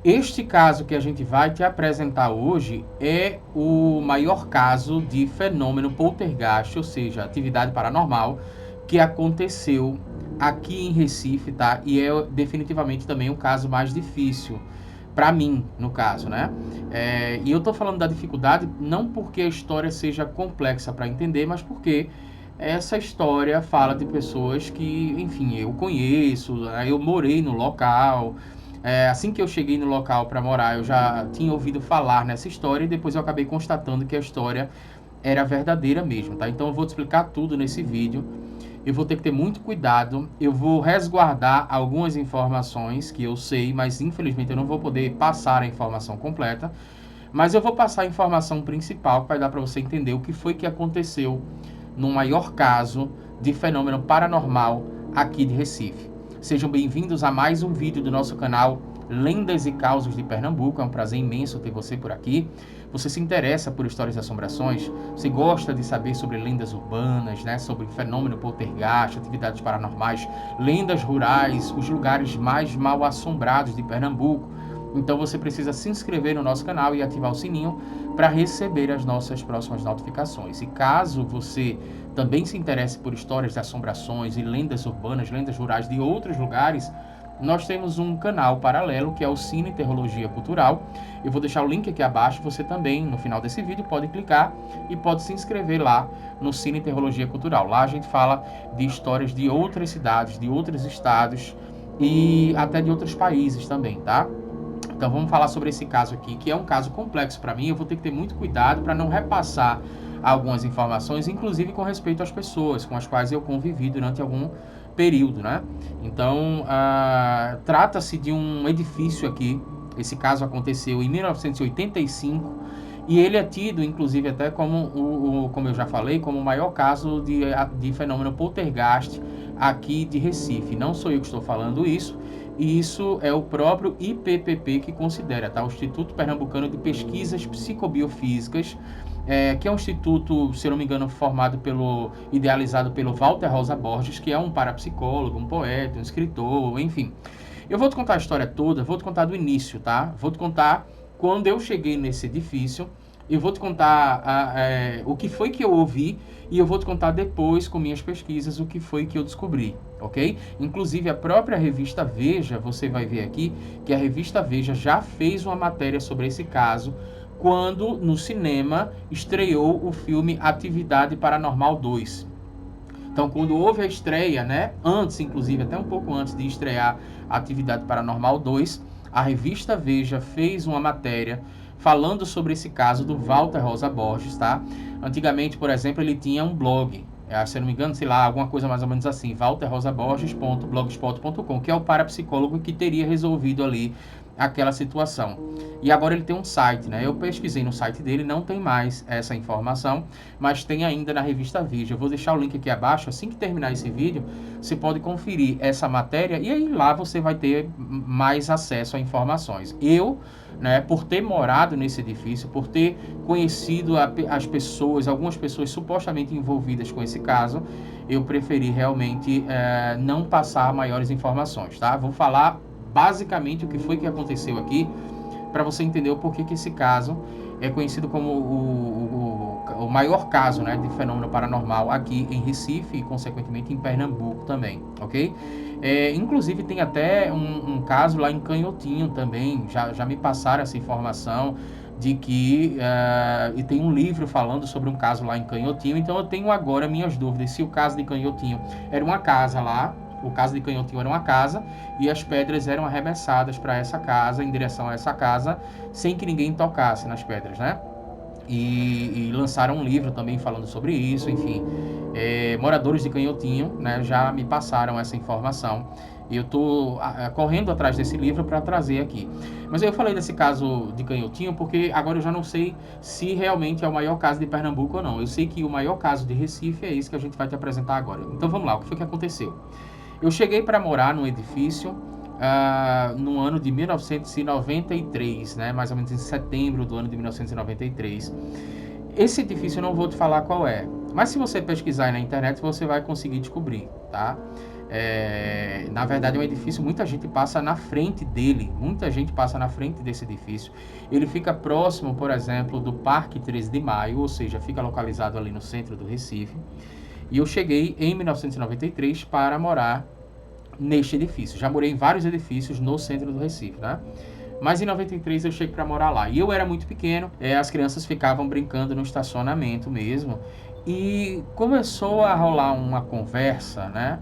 Este caso que a gente vai te apresentar hoje é o maior caso de fenômeno poltergeist, ou seja, atividade paranormal, que aconteceu aqui em Recife, tá? E é definitivamente também o caso mais difícil, para mim, no caso, né? E eu tô falando da dificuldade não porque a história seja complexa para entender, mas porque essa história fala de pessoas que, enfim, eu conheço, eu morei no local. Assim que eu cheguei no local para morar, eu já tinha ouvido falar nessa história e depois eu acabei constatando que a história era verdadeira mesmo, tá? Então eu vou te explicar tudo nesse vídeo. Eu vou ter que ter muito cuidado, eu vou resguardar algumas informações que eu sei, mas infelizmente eu não vou poder passar a informação completa, mas eu vou passar a informação principal que vai dar para você entender o que foi que aconteceu no maior caso de fenômeno paranormal aqui de Recife. Sejam bem-vindos a mais um vídeo do nosso canal Lendas e Causos de Pernambuco. É um prazer imenso ter você por aqui. Você se interessa por histórias de assombrações? Você gosta de saber sobre lendas urbanas, né? Sobre fenômeno poltergeist, atividades paranormais, lendas rurais, os lugares mais mal assombrados de Pernambuco? Então você precisa se inscrever no nosso canal e ativar o sininho para receber as nossas próximas notificações. E caso você também se interesse por histórias de assombrações e lendas urbanas, lendas rurais de outros lugares, nós temos um canal paralelo que é o Cine Terrologia Cultural. Eu vou deixar o link aqui abaixo, você também, no final desse vídeo, pode clicar e pode se inscrever lá no Cine Terrologia Cultural. Lá a gente fala de histórias de outras cidades, de outros estados e até de outros países também, tá? Então vamos falar sobre esse caso aqui, que é um caso complexo para mim. Eu vou ter que ter muito cuidado para não repassar algumas informações, inclusive com respeito às pessoas com as quais eu convivi durante algum período, né? Então, trata-se de um edifício aqui. Esse caso aconteceu em 1985 e ele é tido, inclusive, até como, como eu já falei, como o maior caso de fenômeno poltergeist aqui de Recife. Não sou eu que estou falando isso, e isso é o próprio IPPP que considera, tá? O Instituto Pernambucano de Pesquisas Psicobiofísicas, que é um instituto, se eu não me engano, idealizado pelo Walter Rosa Borges, que é um parapsicólogo, um poeta, um escritor, enfim. Eu vou te contar a história toda, vou te contar do início, tá? Vou te contar quando eu cheguei nesse edifício, eu vou te contar o que foi que eu ouvi e eu vou te contar depois, com minhas pesquisas, o que foi que eu descobri, ok? Inclusive, a própria revista Veja, você vai ver aqui, que a revista Veja já fez uma matéria sobre esse caso, quando no cinema estreou o filme Atividade Paranormal 2. Então, quando houve a estreia, né, antes, inclusive, até um pouco antes de estrear Atividade Paranormal 2, a revista Veja fez uma matéria falando sobre esse caso do Walter Rosa Borges, tá? Antigamente, por exemplo, ele tinha um blog, se eu não me engano, sei lá, alguma coisa mais ou menos assim, walterrosaborges.blogspot.com, que é o parapsicólogo que teria resolvido ali aquela situação. E agora ele tem um site, né? Eu pesquisei no site dele, não tem mais essa informação, mas tem ainda na revista Veja. Eu vou deixar o link aqui abaixo, assim que terminar esse vídeo, você pode conferir essa matéria e aí lá você vai ter mais acesso a informações. Eu, né, por ter morado nesse edifício, por ter conhecido as pessoas, algumas pessoas supostamente envolvidas com esse caso, eu preferi realmente não passar maiores informações, tá? Vou falar basicamente o que foi que aconteceu aqui, para você entender o porquê que esse caso é conhecido como o maior caso, né, de fenômeno paranormal aqui em Recife e, consequentemente, em Pernambuco também, ok? Inclusive, tem até um caso lá em Canhotinho também, já me passaram essa informação de que e tem um livro falando sobre um caso lá em Canhotinho, então eu tenho agora minhas dúvidas se o caso de Canhotinho era uma casa lá. O caso de Canhotinho era uma casa e as pedras eram arremessadas para essa casa, em direção a essa casa, sem que ninguém tocasse nas pedras, né? E lançaram um livro também falando sobre isso, enfim. Moradores de Canhotinho, né, já me passaram essa informação. E eu estou correndo atrás desse livro para trazer aqui. Mas eu falei desse caso de Canhotinho porque agora eu já não sei se realmente é o maior caso de Pernambuco ou não. Eu sei que o maior caso de Recife é esse que a gente vai te apresentar agora. Então vamos lá, o que foi que aconteceu? Eu cheguei para morar num edifício no ano de 1993, né? Mais ou menos em setembro do ano de 1993. Esse edifício eu não vou te falar qual é, mas se você pesquisar aí na internet você vai conseguir descobrir, tá? Na verdade, é um edifício, muita gente passa na frente dele, muita gente passa na frente desse edifício. Ele fica próximo, por exemplo, do Parque 13 de Maio, ou seja, fica localizado ali no centro do Recife. E eu cheguei em 1993 para morar neste edifício. Já morei em vários edifícios no centro do Recife, né? Mas em 93 eu cheguei para morar lá. E eu era muito pequeno, as crianças ficavam brincando no estacionamento mesmo. E começou a rolar uma conversa, né?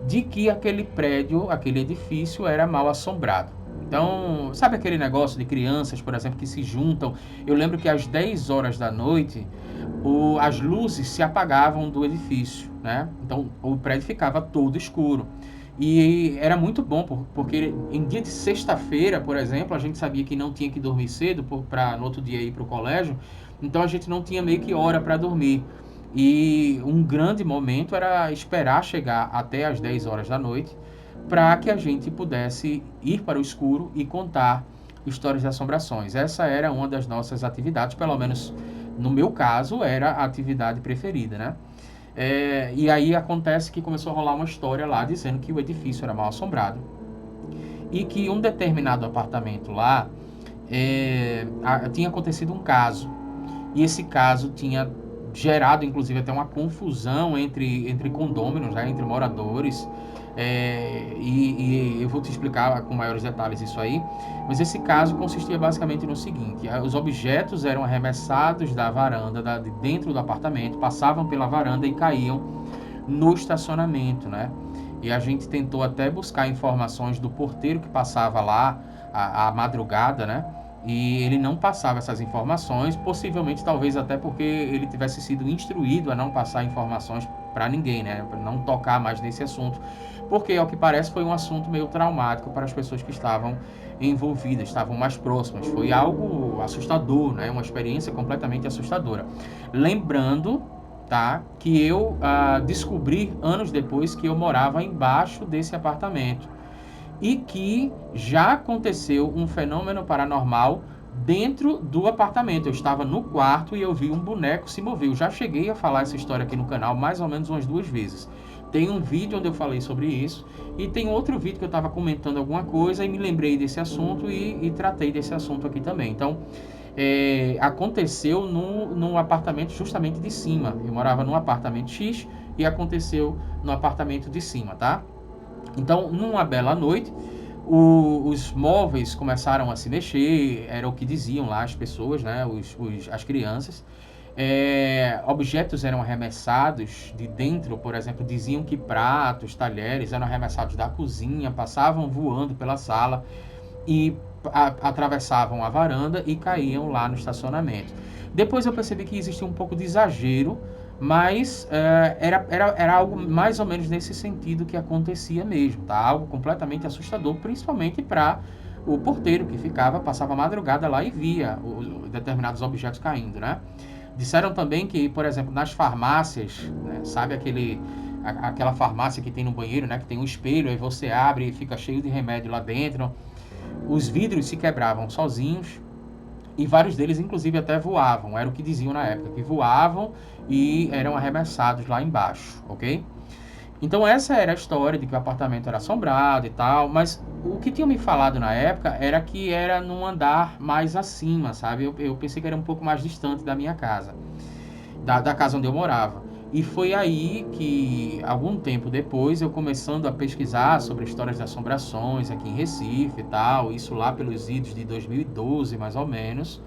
De que aquele prédio, aquele edifício era mal assombrado. Então, sabe aquele negócio de crianças, por exemplo, que se juntam? Eu lembro que às 10 horas da noite, as luzes se apagavam do edifício, né? Então, o prédio ficava todo escuro. E era muito bom, porque em dia de sexta-feira, por exemplo, a gente sabia que não tinha que dormir cedo para no outro dia ir para o colégio, então a gente não tinha meio que hora para dormir. E um grande momento era esperar chegar até as 10 horas da noite para que a gente pudesse ir para o escuro e contar histórias de assombrações. Essa era uma das nossas atividades, pelo menos no meu caso, era a atividade preferida, né? E aí acontece que começou a rolar uma história lá dizendo que o edifício era mal assombrado e que um determinado apartamento lá tinha acontecido um caso. E esse caso tinha gerado, inclusive, até uma confusão entre condôminos, né, entre moradores. E eu vou te explicar com maiores detalhes isso aí. Mas esse caso consistia basicamente no seguinte: os objetos eram arremessados da varanda, de dentro do apartamento, passavam pela varanda e caíam no estacionamento, né? E a gente tentou até buscar informações do porteiro que passava lá à madrugada, né? E ele não passava essas informações, possivelmente talvez até porque ele tivesse sido instruído a não passar informações para ninguém, né? Para não tocar mais nesse assunto, porque ao que parece foi um assunto meio traumático para as pessoas que estavam envolvidas, estavam mais próximas. Foi algo assustador, né? Uma experiência completamente assustadora. Lembrando, tá, que eu descobri anos depois que eu morava embaixo desse apartamento e que já aconteceu um fenômeno paranormal dentro do apartamento. Eu estava no quarto e eu vi um boneco se mover. Eu já cheguei a falar essa história aqui no canal mais ou menos umas 2 vezes. Tem um vídeo onde eu falei sobre isso e tem outro vídeo que eu estava comentando alguma coisa e me lembrei desse assunto e tratei desse assunto aqui também. Então, aconteceu no apartamento justamente de cima. Eu morava num apartamento X e aconteceu no apartamento de cima, tá? Então, numa bela noite, os móveis começaram a se mexer, era o que diziam lá as pessoas, né, as crianças. Objetos eram arremessados de dentro, por exemplo, diziam que pratos, talheres eram arremessados da cozinha, passavam voando pela sala e atravessavam a varanda e caíam lá no estacionamento. Depois eu percebi que existia um pouco de exagero, mas era algo mais ou menos nesse sentido que acontecia mesmo, tá? Algo completamente assustador, principalmente para o porteiro que passava a madrugada lá e via determinados objetos caindo, né? Disseram também que, por exemplo, nas farmácias, né, sabe aquela farmácia que tem no banheiro, né, que tem um espelho, aí você abre e fica cheio de remédio lá dentro. Os vidros se quebravam sozinhos e vários deles, inclusive, até voavam. Era o que diziam na época, que voavam e eram arremessados lá embaixo, ok? Então essa era a história de que o apartamento era assombrado e tal, mas o que tinham me falado na época era que era num andar mais acima, sabe? Eu pensei que era um pouco mais distante da minha casa, da casa onde eu morava. E foi aí que, algum tempo depois, eu começando a pesquisar sobre histórias de assombrações aqui em Recife e tal, isso lá pelos idos de 2012, mais ou menos,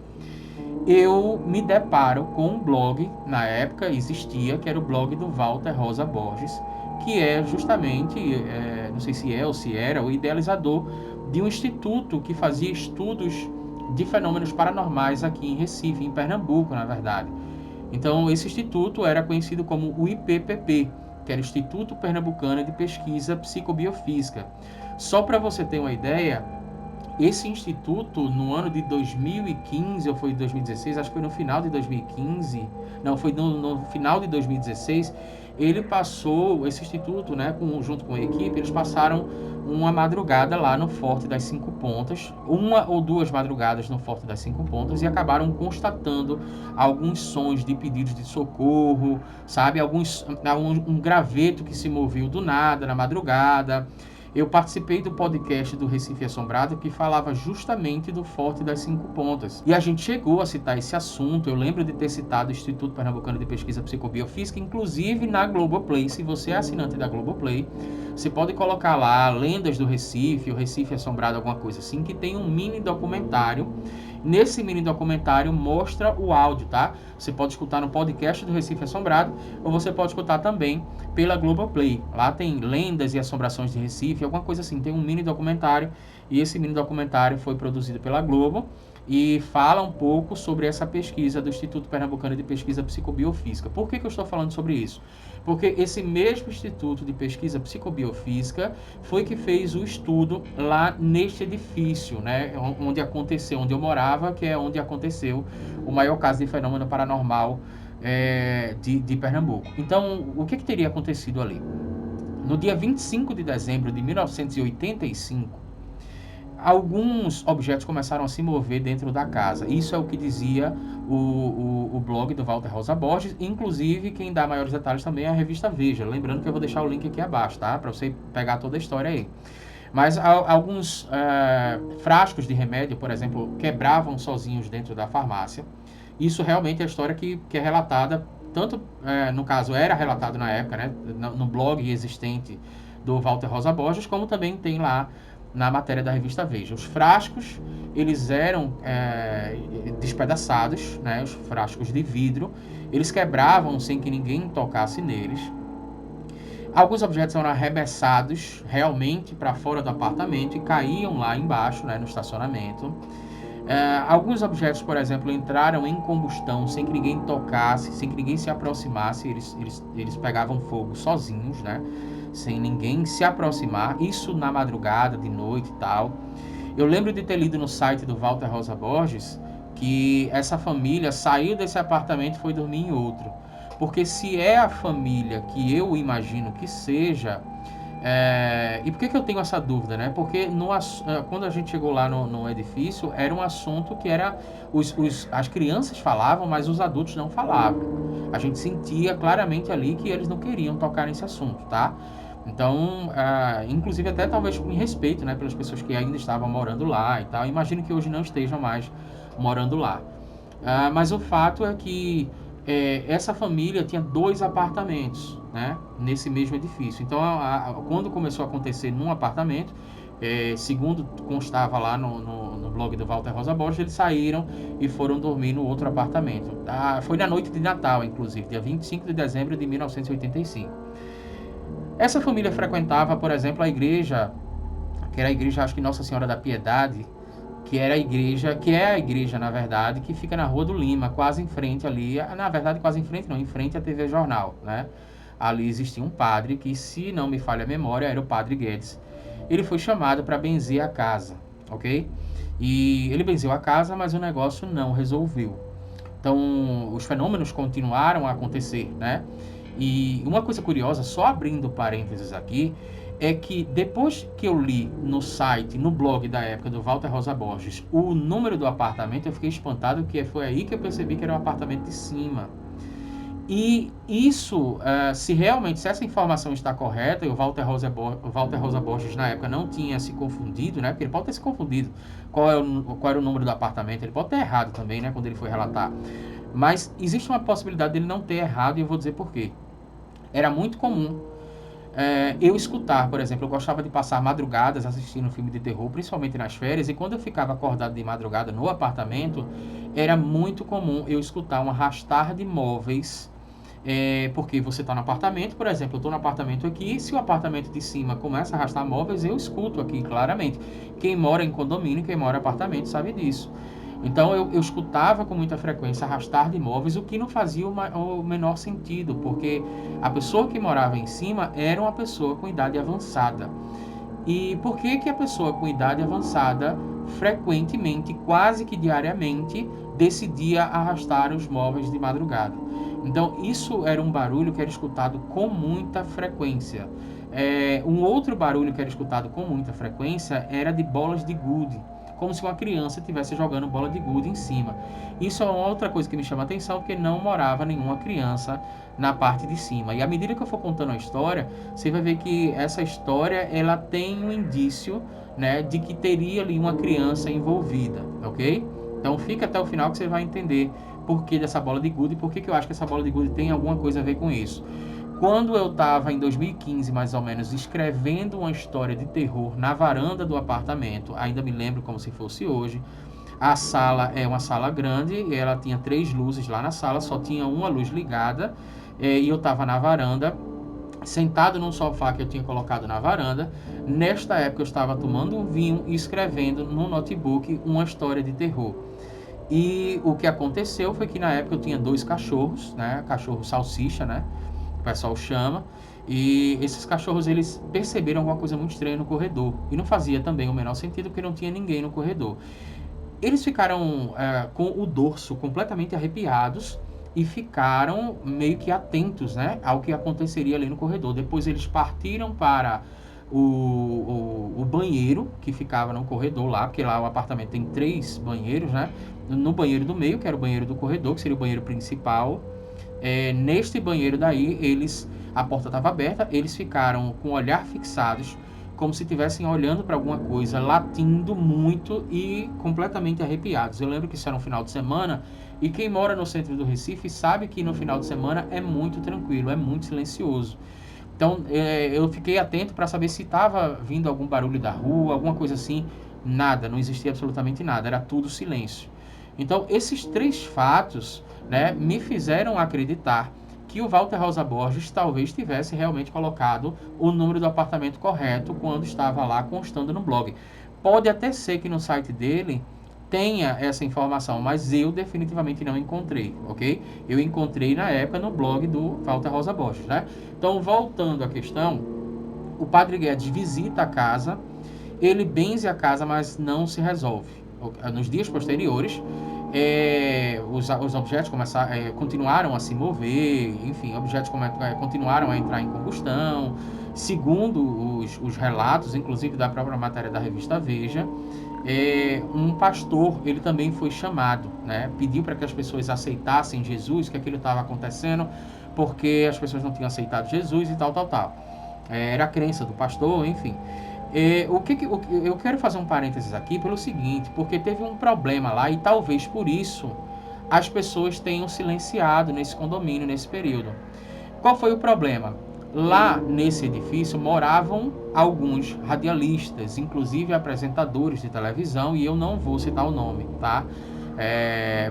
eu me deparo com um blog, na época existia, que era o blog do Walter Rosa Borges, que é justamente, não sei se é ou se era, o idealizador de um instituto que fazia estudos de fenômenos paranormais aqui em Recife, em Pernambuco, na verdade. Então, esse instituto era conhecido como o IPPP, que era o Instituto Pernambucano de Pesquisa Psicobiofísica. Só para você ter uma ideia, esse instituto, no ano de 2015, ou foi 2016, acho que foi no final de 2015, não, foi no final de 2016, ele passou, esse instituto, né, junto com a equipe, eles passaram uma madrugada lá no Forte das Cinco Pontas, uma ou duas madrugadas no Forte das Cinco Pontas, e acabaram constatando alguns sons de pedidos de socorro, sabe, um graveto que se moveu do nada na madrugada. Eu participei do podcast do Recife Assombrado que falava justamente do Forte das Cinco Pontas. E a gente chegou a citar esse assunto. Eu lembro de ter citado o Instituto Pernambucano de Pesquisa Psicobiofísica, inclusive na Globoplay. Se você é assinante da Globoplay, você pode colocar lá Lendas do Recife, o Recife Assombrado, alguma coisa assim, que tem um mini documentário. Nesse mini documentário mostra o áudio, tá? Você pode escutar no podcast do Recife Assombrado, ou você pode escutar também pela Globoplay. Lá tem Lendas e Assombrações de Recife, alguma coisa assim. Tem um mini documentário, e esse mini documentário foi produzido pela Globo e fala um pouco sobre essa pesquisa do Instituto Pernambucano de Pesquisa Psicobiofísica. Por que eu estou falando sobre isso? Porque esse mesmo Instituto de Pesquisa Psicobiofísica foi que fez o estudo lá neste edifício, né, onde aconteceu, onde eu morava, que é onde aconteceu o maior caso de fenômeno paranormal de Pernambuco. Então, o que teria acontecido ali? No dia 25 de dezembro de 1985, alguns objetos começaram a se mover dentro da casa. Isso é o que dizia o blog do Walter Rosa Borges. Inclusive, quem dá maiores detalhes também é a revista Veja. Lembrando que eu vou deixar o link aqui abaixo, tá? Para você pegar toda a história aí. Mas alguns frascos de remédio, por exemplo, quebravam sozinhos dentro da farmácia. Isso realmente é a história que é relatada, tanto, no caso, era relatado na época, né, no blog existente do Walter Rosa Borges, como também tem lá na matéria da revista Veja. Os frascos, eles eram despedaçados, né, os frascos de vidro, eles quebravam sem que ninguém tocasse neles. Alguns objetos eram arremessados realmente para fora do apartamento e caíam lá embaixo, né, no estacionamento. Alguns objetos, por exemplo, entraram em combustão sem que ninguém tocasse, sem que ninguém se aproximasse, eles pegavam fogo sozinhos, né? Sem ninguém se aproximar, isso na madrugada, de noite e tal. Eu lembro de ter lido no site do Walter Rosa Borges que essa família saiu desse apartamento e foi dormir em outro. Porque se é a família que eu imagino que seja... E por que eu tenho essa dúvida, né? Porque quando a gente chegou lá no edifício, era um assunto que era... as crianças falavam, mas os adultos não falavam. A gente sentia claramente ali que eles não queriam tocar nesse assunto, tá? Então, inclusive até talvez em respeito, né, pelas pessoas que ainda estavam morando lá e tal. Imagino que hoje não estejam mais morando lá. Mas o fato é que essa família tinha 2 apartamentos, né, nesse mesmo edifício. Então, quando começou a acontecer num apartamento, segundo constava lá no blog do Walter Rosa Borges, eles saíram e foram dormir no outro apartamento. Foi na noite de Natal, inclusive, dia 25 de dezembro de 1985. Essa família frequentava, por exemplo, a igreja, que era a igreja, acho que Nossa Senhora da Piedade, que é a igreja, na verdade, que fica na Rua do Lima, quase em frente ali, na verdade, quase em frente não, em frente à TV Jornal, né? Ali existia um padre que, se não me falha a memória, era o Padre Guedes. Ele foi chamado para benzer a casa, ok? E ele benzeu a casa, mas o negócio não resolveu. Então, os fenômenos continuaram a acontecer, né? E uma coisa curiosa, só abrindo parênteses aqui, é que depois que eu li no site, no blog da época do Walter Rosa Borges, o número do apartamento, eu fiquei espantado, que foi aí que eu percebi que era o apartamento de cima. E isso, se essa informação está correta, e o Walter Rosa Borges na época não tinha se confundido, né? Porque ele pode ter se confundido qual era o número do apartamento, ele pode ter errado também, né? Quando ele foi relatar. Mas existe uma possibilidade dele não ter errado, e eu vou dizer por quê. Era muito comum eu escutar, por exemplo, eu gostava de passar madrugadas assistindo filme de terror, principalmente nas férias, e quando eu ficava acordado de madrugada no apartamento, era muito comum eu escutar um arrastar de móveis, porque você está no apartamento, por exemplo, eu estou no apartamento aqui, se o apartamento de cima começa a arrastar móveis, eu escuto aqui claramente. Quem mora em condomínio, quem mora em apartamento sabe disso. Então eu escutava com muita frequência arrastar de móveis, o que não fazia o menor sentido, porque a pessoa que morava em cima era uma pessoa com idade avançada. E por que a pessoa com idade avançada frequentemente, quase que diariamente, decidia arrastar os móveis de madrugada. Então, isso era um barulho que era escutado com muita frequência. Um outro barulho que era escutado com muita frequência era de bolas de gude, como se uma criança estivesse jogando bola de gude em cima. Isso é uma outra coisa que me chama a atenção, porque não morava nenhuma criança na parte de cima. E à medida que eu for contando a história, você vai ver que essa história ela tem um indício, né, de que teria ali uma criança envolvida, ok? Então fica até o final que você vai entender por que dessa bola de gude e por que eu acho que essa bola de gude tem alguma coisa a ver com isso. Quando eu estava em 2015, mais ou menos, escrevendo uma história de terror na varanda do apartamento, ainda me lembro como se fosse hoje. A sala é uma sala grande e ela tinha 3 luzes lá na sala, só tinha uma luz ligada, e eu estava na varanda, sentado num sofá que eu tinha colocado na varanda. Nesta época eu estava tomando um vinho e escrevendo no notebook uma história de terror. E o que aconteceu foi que na época eu tinha 2 cachorros, né? Cachorro salsicha, né? O pessoal chama. E esses cachorros, eles perceberam alguma coisa muito estranha no corredor. E não fazia também o menor sentido, porque não tinha ninguém no corredor. Eles ficaram com o dorso completamente arrepiados e ficaram meio que atentos, né, ao que aconteceria ali no corredor. Depois eles partiram para o banheiro que ficava no corredor lá, porque lá o apartamento tem 3 banheiros, né? No banheiro do meio, que era o banheiro do corredor, que seria o banheiro principal. Neste banheiro daí, a porta estava aberta, eles ficaram com o olhar fixados, como se estivessem olhando para alguma coisa, latindo muito e completamente arrepiados. Eu lembro que isso era um final de semana, e quem mora no centro do Recife sabe que no final de semana é muito tranquilo, é muito silencioso. Então, eu fiquei atento para saber se estava vindo algum barulho da rua, alguma coisa assim. Nada, não existia absolutamente nada, era tudo silêncio. Então, esses 3 fatos, né, me fizeram acreditar que o Walter Rosa Borges talvez tivesse realmente colocado o número do apartamento correto quando estava lá constando no blog. Pode até ser que no site dele tenha essa informação, mas eu definitivamente não encontrei, ok? Eu encontrei na época no blog do Walter Rosa Borges, né? Então, voltando à questão, o Padre Guedes visita a casa, ele benze a casa, mas não se resolve. Nos dias posteriores, os objetos continuaram a se mover, enfim, objetos continuaram a entrar em combustão. Segundo os relatos, inclusive da própria matéria da revista Veja, um pastor, ele também foi chamado, né? Pediu para que as pessoas aceitassem Jesus, que aquilo estava acontecendo, porque as pessoas não tinham aceitado Jesus e tal, tal, tal. Era a crença do pastor, enfim. Eu quero fazer um parênteses aqui pelo seguinte, porque teve um problema lá e talvez por isso as pessoas tenham silenciado nesse condomínio, nesse período. Qual foi o problema? Lá nesse edifício moravam alguns radialistas, inclusive apresentadores de televisão, e eu não vou citar o nome, tá?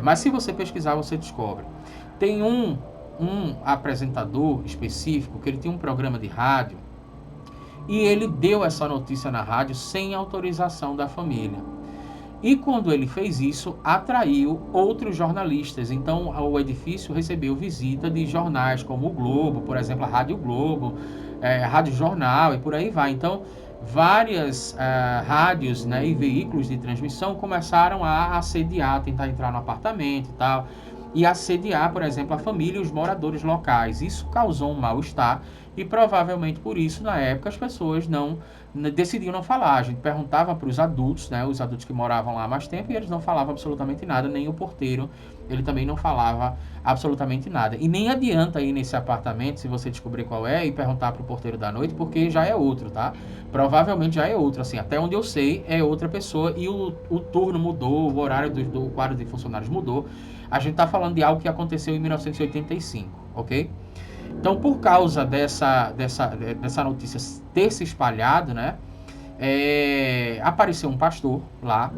Mas se você pesquisar, você descobre. Tem um apresentador específico que ele tinha um programa de rádio e ele deu essa notícia na rádio sem autorização da família. E quando ele fez isso, atraiu outros jornalistas. Então, o edifício recebeu visita de jornais como o Globo, por exemplo, a Rádio Globo, Rádio Jornal e por aí vai. Então, várias rádios, né, e veículos de transmissão começaram a assediar, tentar entrar no apartamento e tal, e assediar, por exemplo, a família e os moradores locais. Isso causou um mal-estar e provavelmente por isso, na época, as pessoas decidiam não falar. A gente perguntava para os adultos, né, os adultos que moravam lá há mais tempo, e eles não falavam absolutamente nada, nem o porteiro, ele também não falava absolutamente nada. E nem adianta ir nesse apartamento, se você descobrir qual é, e perguntar para o porteiro da noite, porque já é outro, tá? Provavelmente já é outro, assim, até onde eu sei, é outra pessoa, e o turno mudou, o horário do quadro de funcionários mudou. A gente está falando de algo que aconteceu em 1985, ok? Então, por causa dessa notícia ter se espalhado, né, apareceu um pastor lá,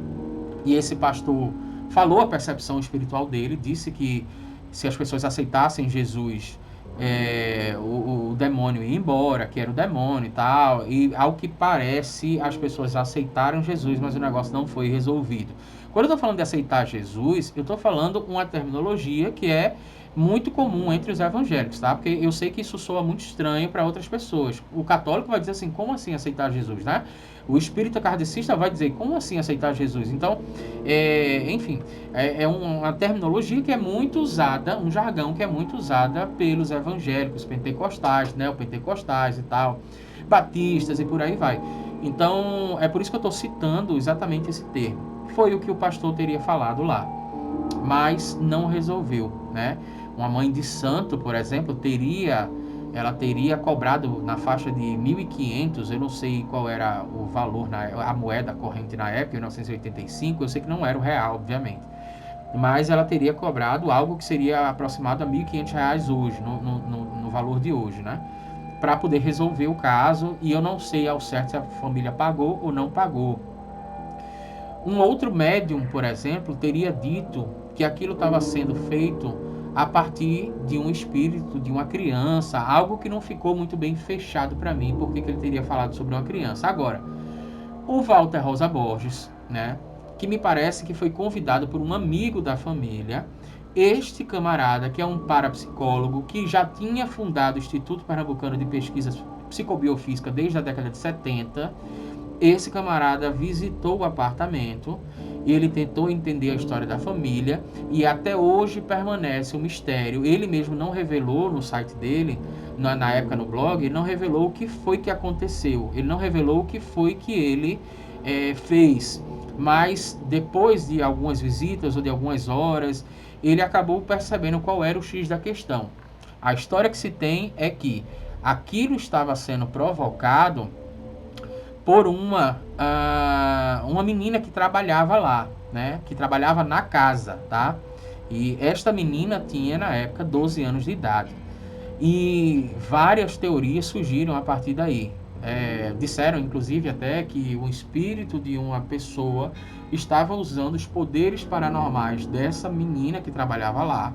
e esse pastor falou a percepção espiritual dele, disse que se as pessoas aceitassem Jesus, o demônio ia embora, que era o demônio e tal, e ao que parece as pessoas aceitaram Jesus, mas o negócio não foi resolvido. Quando eu estou falando de aceitar Jesus, eu estou falando uma terminologia que é muito comum entre os evangélicos, tá? Porque eu sei que isso soa muito estranho para outras pessoas. O católico vai dizer assim, como assim aceitar Jesus, né? O espírita kardecista vai dizer, como assim aceitar Jesus? Então, enfim, uma terminologia que é muito usada, um jargão que é muito usada pelos evangélicos, pentecostais, neopentecostais e tal, batistas e por aí vai. Então, é por isso que eu estou citando exatamente esse termo. Foi o que o pastor teria falado lá, mas não resolveu, né? Uma mãe de santo, por exemplo, ela teria cobrado na faixa de 1.500, eu não sei qual era o valor, a moeda corrente na época, em 1985, eu sei que não era o real, obviamente, mas ela teria cobrado algo que seria aproximado a R$ 1.500 hoje, no valor de hoje, né? Para poder resolver o caso, e eu não sei ao certo se a família pagou ou não pagou. Um outro médium, por exemplo, teria dito que aquilo estava sendo feito a partir de um espírito, de uma criança, algo que não ficou muito bem fechado para mim, porque que ele teria falado sobre uma criança. Agora, o Walter Rosa Borges, né, que me parece que foi convidado por um amigo da família, este camarada, que é um parapsicólogo, que já tinha fundado o Instituto Pernambucano de Pesquisas Psicobiofísica desde a década de 70, esse camarada visitou o apartamento e ele tentou entender a história da família e até hoje permanece um mistério. Ele mesmo não revelou no site dele, na época no blog, ele não revelou o que foi que aconteceu, ele não revelou o que foi que ele fez. Mas depois de algumas visitas ou de algumas horas, ele acabou percebendo qual era o X da questão. A história que se tem é que aquilo estava sendo provocado por uma menina que trabalhava lá, né? Que trabalhava na casa, tá? E esta menina tinha, na época, 12 anos de idade. E várias teorias surgiram a partir daí. Disseram, inclusive, até que o espírito de uma pessoa estava usando os poderes paranormais dessa menina que trabalhava lá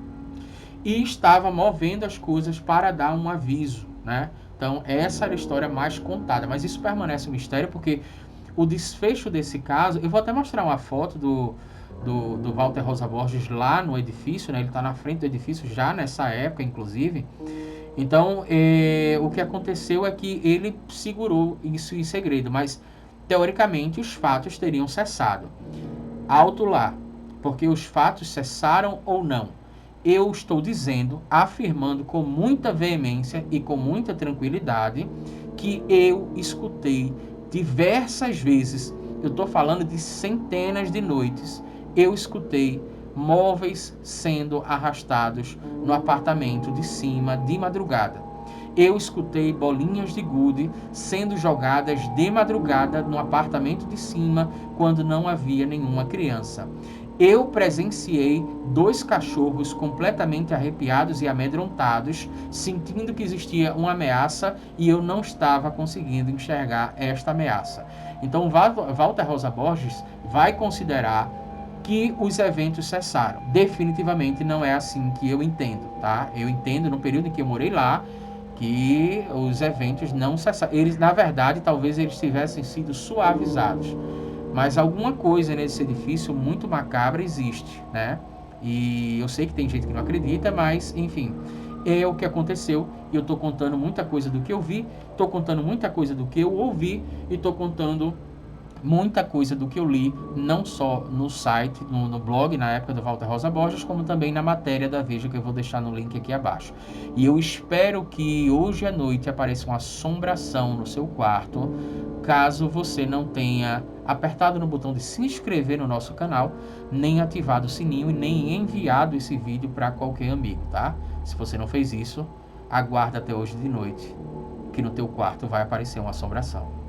e estava movendo as coisas para dar um aviso, né? Então, essa era a história mais contada, mas isso permanece um mistério porque o desfecho desse caso, eu vou até mostrar uma foto do Walter Rosa Borges lá no edifício, né? Ele está na frente do edifício já nessa época, inclusive. Então, o que aconteceu é que ele segurou isso em segredo, mas teoricamente os fatos teriam cessado. Alto lá, porque os fatos cessaram ou não? Eu estou dizendo, afirmando com muita veemência e com muita tranquilidade, que eu escutei diversas vezes, eu estou falando de centenas de noites, eu escutei móveis sendo arrastados no apartamento de cima de madrugada. Eu escutei bolinhas de gude sendo jogadas de madrugada no apartamento de cima quando não havia nenhuma criança. Eu presenciei 2 cachorros completamente arrepiados e amedrontados, sentindo que existia uma ameaça e eu não estava conseguindo enxergar esta ameaça. Então, Walter Rosa Borges vai considerar que os eventos cessaram. Definitivamente não é assim que eu entendo, tá? Eu entendo no período em que eu morei lá que os eventos não cessaram. Eles, na verdade, talvez eles tivessem sido suavizados. Mas alguma coisa nesse edifício muito macabra existe, né? E eu sei que tem gente que não acredita, mas, enfim, é o que aconteceu. E eu estou contando muita coisa do que eu vi, estou contando muita coisa do que eu ouvi e estou contando muita coisa do que eu li, não só no site, no blog, na época do Walter Rosa Borges, como também na matéria da Veja, que eu vou deixar no link aqui abaixo. E eu espero que hoje à noite apareça uma assombração no seu quarto, caso você não tenha apertado no botão de se inscrever no nosso canal, nem ativado o sininho e nem enviado esse vídeo para qualquer amigo, tá? Se você não fez isso, aguarda até hoje de noite, que no teu quarto vai aparecer uma assombração.